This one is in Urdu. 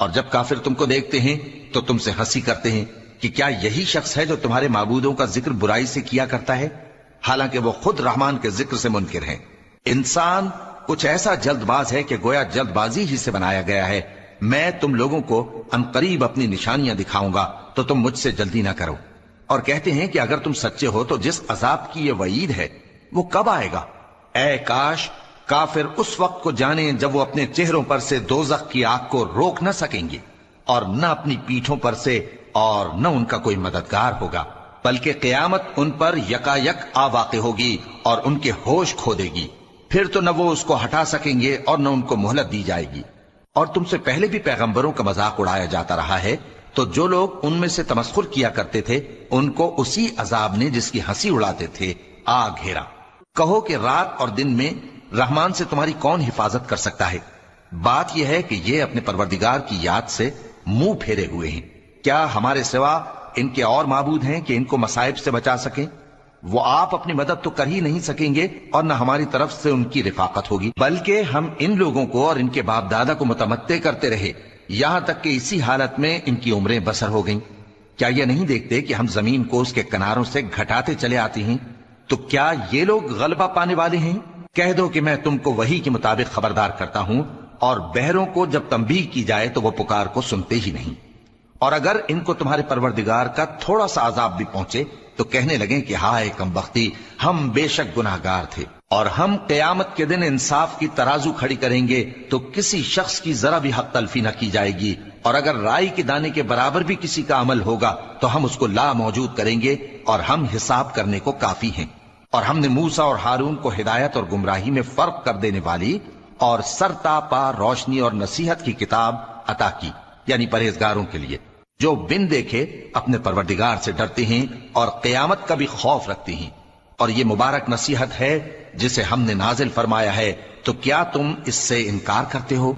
اور جب کافر تم کو دیکھتے ہیں تو تم سے ہنسی کرتے ہیں کہ کیا یہی شخص ہے جو تمہارے معبودوں کا ذکر برائی سے کیا کرتا ہے، حالانکہ وہ خود رحمان کے ذکر سے منکر ہیں۔ انسان کچھ ایسا جلد باز ہے کہ گویا جلد بازی ہی سے بنایا گیا ہے۔ میں تم لوگوں کو عنقریب اپنی نشانیاں دکھاؤں گا تو تم مجھ سے جلدی نہ کرو۔ اور کہتے ہیں کہ اگر تم سچے ہو تو جس عذاب کی یہ وعید ہے وہ کب آئے گا؟ اے کاش کافر اس وقت کو جانیں جب وہ اپنے چہروں پر سے دوزخ کی آگ کو روک نہ سکیں گے، اور نہ اپنی پیٹھوں پر سے، اور نہ ان کا کوئی مددگار ہوگا، بلکہ قیامت ان پر یکا یک آ واقع ہوگی اور ان کے ہوش کھو دے گی۔ پھر تو نہ وہ اس کو ہٹا سکیں گے اور نہ ان کو مہلت دی جائے گی۔ اور تم سے پہلے بھی پیغمبروں کا مذاق اڑایا جاتا رہا ہے، تو جو لوگ ان میں سے تمسخر کیا کرتے تھے ان کو اسی عذاب نے جس کی ہنسی اڑاتے تھے آ گھیرا۔ کہو کہ رات اور دن میں رحمان سے تمہاری کون حفاظت کر سکتا ہے؟ بات یہ ہے کہ یہ اپنے پروردگار کی یاد سے منہ پھیرے ہوئے ہیں۔ کیا ہمارے سوا ان کے اور معبود ہیں کہ ان کو مصائب سے بچا سکیں؟ وہ آپ اپنی مدد تو کر ہی نہیں سکیں گے اور نہ ہماری طرف سے ان کی رفاقت ہوگی، بلکہ ہم ان لوگوں کو اور ان کے باپ دادا کو متمتع کرتے رہے یہاں تک کہ اسی حالت میں ان کی عمریں بسر ہو گئیں۔ کیا یہ نہیں دیکھتے کہ ہم زمین کو اس کے کناروں سے گھٹاتے چلے آتے ہیں؟ تو کیا یہ لوگ غلبہ پانے والے ہیں؟ کہہ دو کہ میں تم کو وحی کے مطابق خبردار کرتا ہوں، اور بہروں کو جب تنبیہ کی جائے تو وہ پکار کو سنتے ہی نہیں۔ اور اگر ان کو تمہارے پروردگار کا تھوڑا سا عذاب بھی پہنچے تو کہنے لگیں کہ ہائے کم بختی، ہم بے شک گناہگار تھے۔ اور ہم قیامت کے دن انصاف کی ترازو کھڑی کریں گے تو کسی شخص کی ذرا بھی حق تلفی نہ کی جائے گی، اور اگر رائی کے دانے کے برابر بھی کسی کا عمل ہوگا تو ہم اس کو لا موجود کریں گے، اور ہم حساب کرنے کو کافی ہیں۔ اور ہم نے موسیٰ اور ہارون کو ہدایت اور گمراہی میں فرق کر دینے والی اور سرتا پا روشنی اور نصیحت کی کتاب عطا کی، یعنی پرہیزگاروں کے لیے جو بن دیکھے اپنے پروردگار سے ڈرتے ہیں اور قیامت کا بھی خوف رکھتے ہیں۔ اور یہ مبارک نصیحت ہے جسے ہم نے نازل فرمایا ہے، تو کیا تم اس سے انکار کرتے ہو؟